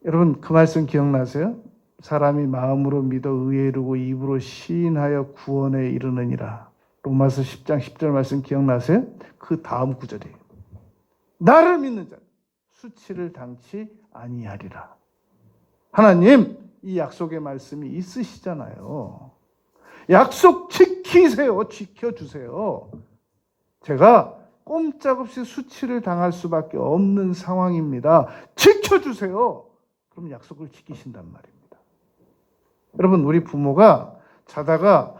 여러분 그 말씀 기억나세요? 사람이 마음으로 믿어 의에 이르고 입으로 시인하여 구원에 이르느니라. 로마서 10장 10절 말씀 기억나세요? 그 다음 구절이에요. 나를 믿는 자 수치를 당치 아니하리라. 하나님, 이 약속의 말씀이 있으시잖아요. 약속 지키세요. 지켜주세요. 제가 꼼짝없이 수치를 당할 수밖에 없는 상황입니다. 지켜주세요. 그럼 약속을 지키신단 말입니다. 여러분, 우리 부모가 자다가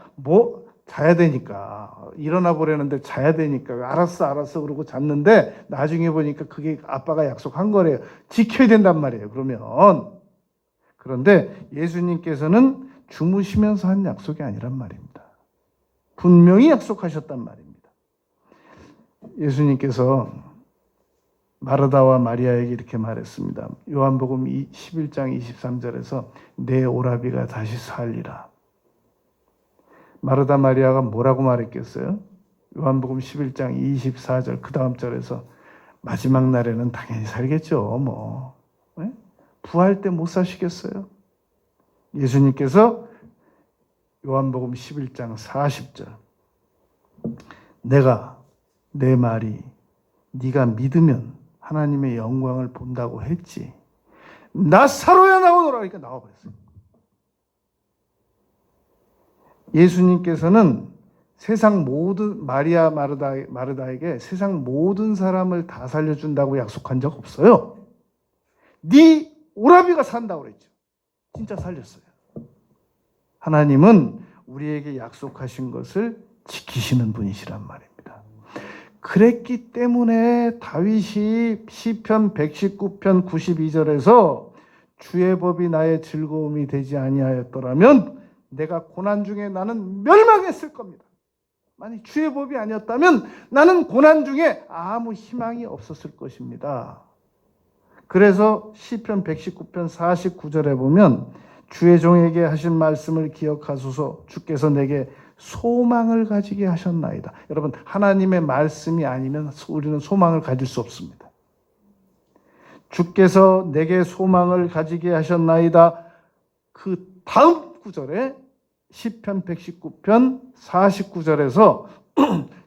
자야 되니까, 일어나 보려는데 자야 되니까 알았어 그러고 잤는데 나중에 보니까 그게 아빠가 약속한 거래요. 지켜야 된단 말이에요. 그런데 예수님께서는 주무시면서 한 약속이 아니란 말입니다. 분명히 약속하셨단 말입니다. 예수님께서 마르다와 마리아에게 이렇게 말했습니다. 요한복음 11장 23절에서 내 오라비가 다시 살리라. 마르다 마리아가 뭐라고 말했겠어요? 요한복음 11장 24절 그 다음 절에서 마지막 날에는 당연히 살겠죠. 네? 부활 때 못 사시겠어요? 예수님께서 요한복음 11장 40절 내가 내 말이 네가 믿으면 하나님의 영광을 본다고 했지. 나사로야 나오너라. 그러니까 나와버렸어요. 예수님께서는 세상 모든 마르다에게 세상 모든 사람을 다 살려준다고 약속한 적 없어요. 네 오라비가 산다고 그랬죠. 진짜 살렸어요. 하나님은 우리에게 약속하신 것을 지키시는 분이시란 말입니다. 그랬기 때문에 다윗이 시편 119편 92절에서 주의 법이 나의 즐거움이 되지 아니하였더라면 내가 고난 중에 나는 멸망했을 겁니다. 만약 주의 법이 아니었다면 나는 고난 중에 아무 희망이 없었을 것입니다. 그래서 시편 119편 49절에 보면 주의 종에게 하신 말씀을 기억하소서 주께서 내게 소망을 가지게 하셨나이다. 여러분, 하나님의 말씀이 아니면 우리는 소망을 가질 수 없습니다. 주께서 내게 소망을 가지게 하셨나이다. 그 다음 구절에 시편 119편 49절에서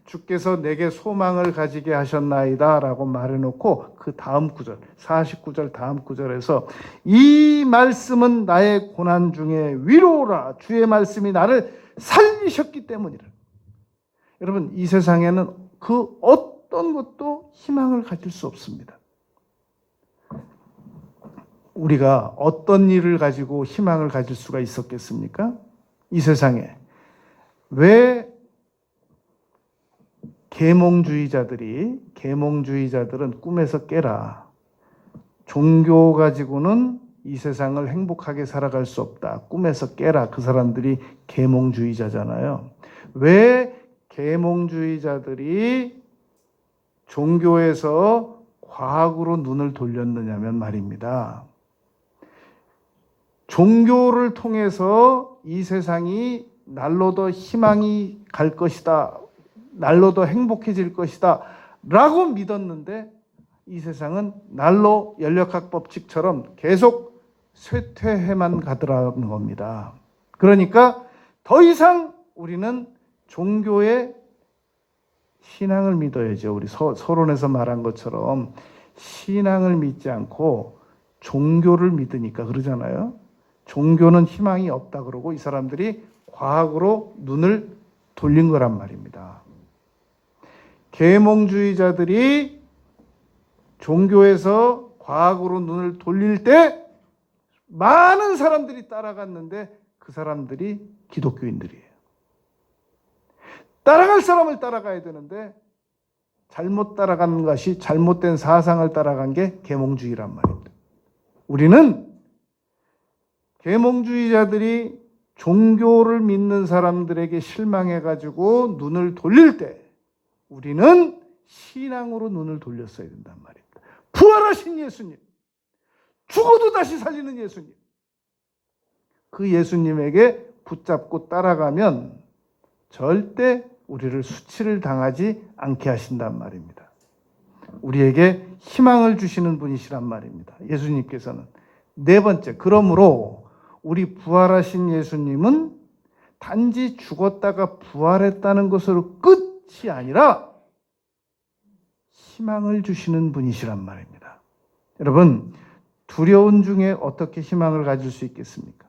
주께서 내게 소망을 가지게 하셨나이다 라고 말해놓고 그 다음 구절 49절 다음 구절에서 이 말씀은 나의 고난 중에 위로라. 주의 말씀이 나를 살리셨기 때문이라. 여러분, 이 세상에는 그 어떤 것도 희망을 가질 수 없습니다. 우리가 어떤 일을 가지고 희망을 가질 수가 있었겠습니까? 이 세상에. 왜 계몽주의자들은 꿈에서 깨라. 종교 가지고는 이 세상을 행복하게 살아갈 수 없다. 꿈에서 깨라. 그 사람들이 계몽주의자잖아요. 왜 계몽주의자들이 종교에서 과학으로 눈을 돌렸느냐면 말입니다. 종교를 통해서 이 세상이 날로 더 희망이 갈 것이다. 날로 더 행복해질 것이다. 라고 믿었는데 이 세상은 날로 연력학 법칙처럼 계속 쇠퇴해만 가더라는 겁니다. 그러니까 더 이상 우리는 종교의 신앙을 믿어야죠. 우리 서론에서 말한 것처럼 신앙을 믿지 않고 종교를 믿으니까 그러잖아요. 종교는 희망이 없다 그러고 이 사람들이 과학으로 눈을 돌린 거란 말입니다. 계몽주의자들이 종교에서 과학으로 눈을 돌릴 때 많은 사람들이 따라갔는데 그 사람들이 기독교인들이에요. 따라갈 사람을 따라가야 되는데 잘못 따라간 것이 잘못된 사상을 따라간 게 계몽주의란 말입니다. 우리는 계몽주의자들이 종교를 믿는 사람들에게 실망해가지고 눈을 돌릴 때 우리는 신앙으로 눈을 돌렸어야 된단 말입니다. 부활하신 예수님, 죽어도 다시 살리는 예수님, 그 예수님에게 붙잡고 따라가면 절대 우리를 수치를 당하지 않게 하신단 말입니다. 우리에게 희망을 주시는 분이시란 말입니다. 예수님께서는. 네 번째, 그러므로 우리 부활하신 예수님은 단지 죽었다가 부활했다는 것으로 끝이 아니라 희망을 주시는 분이시란 말입니다. 여러분, 두려움 중에 어떻게 희망을 가질 수 있겠습니까?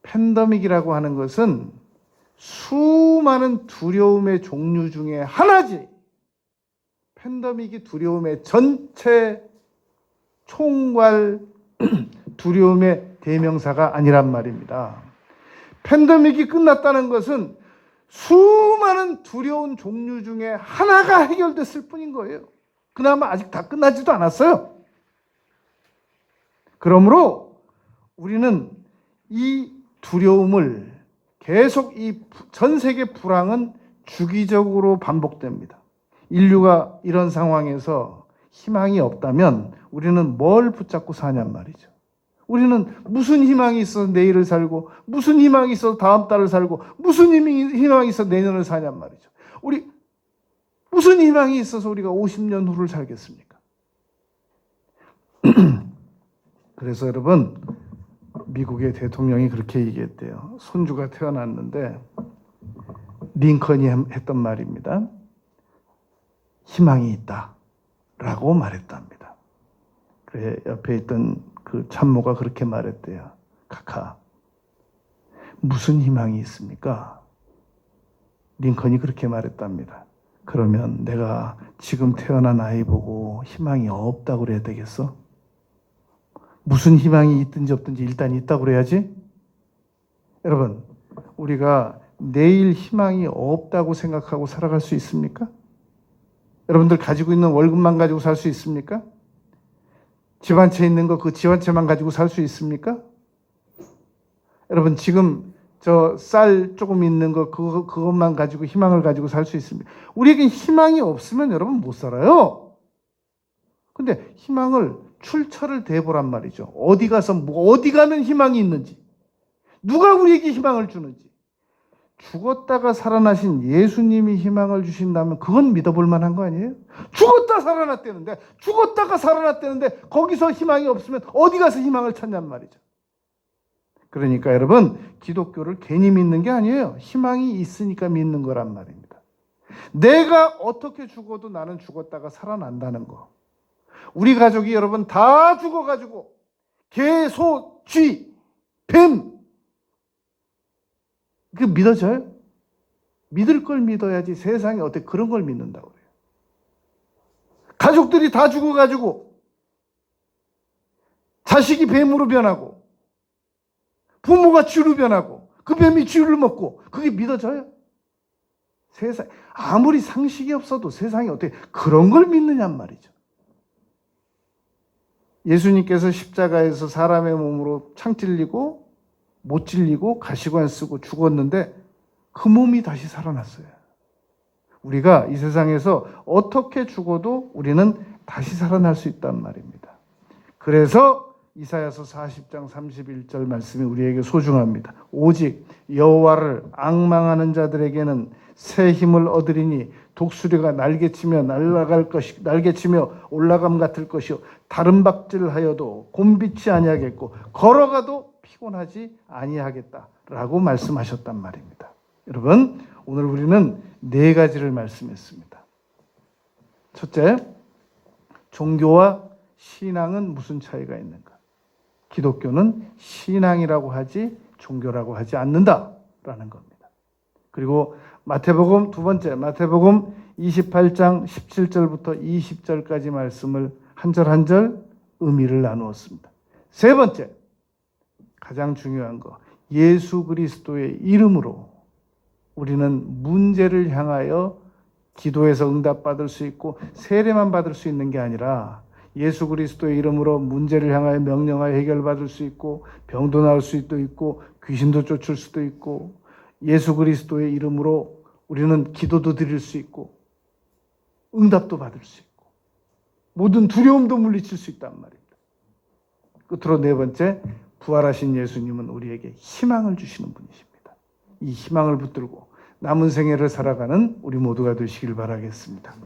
팬데믹이라고 하는 것은 수많은 두려움의 종류 중에 하나지. 팬데믹이 두려움의 전체 총괄 두려움의 대명사가 아니란 말입니다. 팬데믹이 끝났다는 것은 수많은 두려운 종류 중에 하나가 해결됐을 뿐인 거예요. 그나마 아직 다 끝나지도 않았어요. 그러므로 우리는 이 두려움을 계속 이 전 세계 불황은 주기적으로 반복됩니다. 인류가 이런 상황에서 희망이 없다면 우리는 뭘 붙잡고 사냔 말이죠. 우리는 무슨 희망이 있어서 내일을 살고 무슨 희망이 있어서 다음 달을 살고 무슨 희망이 있어서 내년을 사냔 말이죠. 우리 무슨 희망이 있어서 우리가 50년 후를 살겠습니까? 그래서 여러분, 미국의 대통령이 그렇게 얘기했대요. 손주가 태어났는데 링컨이 했던 말입니다. 희망이 있다 라고 말했답니다. 그래 옆에 있던 그 참모가 그렇게 말했대요. 카카, 무슨 희망이 있습니까? 링컨이 그렇게 말했답니다. 그러면 내가 지금 태어난 아이 보고 희망이 없다고 그래야 되겠어? 무슨 희망이 있든지 없든지 일단 있다고 그래야지? 여러분, 우리가 내일 희망이 없다고 생각하고 살아갈 수 있습니까? 여러분들 가지고 있는 월급만 가지고 살 수 있습니까? 집 한 채 있는 거 그 집 한 채만 가지고 살 수 있습니까? 여러분 지금 저 쌀 조금 있는 거 그것만 가지고 희망을 가지고 살 수 있습니까? 우리에게 희망이 없으면 여러분 못 살아요. 근데 희망을 출처를 대보란 말이죠. 어디 가서 어디 가면 희망이 있는지, 누가 우리에게 희망을 주는지. 죽었다가 살아나신 예수님이 희망을 주신다면 그건 믿어볼 만한 거 아니에요? 죽었다 살아났다는데 거기서 희망이 없으면 어디 가서 희망을 찾냔 말이죠. 그러니까 여러분, 기독교를 괜히 믿는 게 아니에요. 희망이 있으니까 믿는 거란 말입니다. 내가 어떻게 죽어도 나는 죽었다가 살아난다는 거. 우리 가족이 여러분 다 죽어가지고 개, 소, 쥐, 뱀, 그 믿어져요? 믿을 걸 믿어야지 세상에 어떻게 그런 걸 믿는다고 그래요. 가족들이 다 죽어가지고 자식이 뱀으로 변하고 부모가 쥐로 변하고 그 뱀이 쥐를 먹고 그게 믿어져요? 세상, 아무리 상식이 없어도 세상에 어떻게 그런 걸 믿느냔 말이죠. 예수님께서 십자가에서 사람의 몸으로 창 찔리고 못 찔리고 가시관 쓰고 죽었는데 그 몸이 다시 살아났어요. 우리가 이 세상에서 어떻게 죽어도 우리는 다시 살아날 수 있단 말입니다. 그래서 이사야서 40장 31절 말씀이 우리에게 소중합니다. 오직 여호와를 앙망하는 자들에게는 새 힘을 얻으리니 독수리가 날개치며 날개치며 올라감 같을 것이요 다른 박질하여도 곤비치 아니하겠고 걸어가도 피곤하지 아니하겠다라고 말씀하셨단 말입니다. 여러분, 오늘 우리는 네 가지를 말씀했습니다. 첫째, 종교와 신앙은 무슨 차이가 있는가? 기독교는 신앙이라고 하지 종교라고 하지 않는다라는 겁니다. 그리고 마태복음 두 번째, 마태복음 28장 17절부터 20절까지 말씀을 한 절 한 절 의미를 나누었습니다. 세 번째, 가장 중요한 거, 예수 그리스도의 이름으로 우리는 문제를 향하여 기도해서 응답받을 수 있고 세례만 받을 수 있는 게 아니라 예수 그리스도의 이름으로 문제를 향하여 명령하여 해결받을 수 있고 병도 나을 수도 있고 귀신도 쫓을 수도 있고 예수 그리스도의 이름으로 우리는 기도도 드릴 수 있고 응답도 받을 수 있고 모든 두려움도 물리칠 수 있단 말입니다. 끝으로 네 번째, 부활하신 예수님은 우리에게 희망을 주시는 분이십니다. 이 희망을 붙들고 남은 생애를 살아가는 우리 모두가 되시길 바라겠습니다.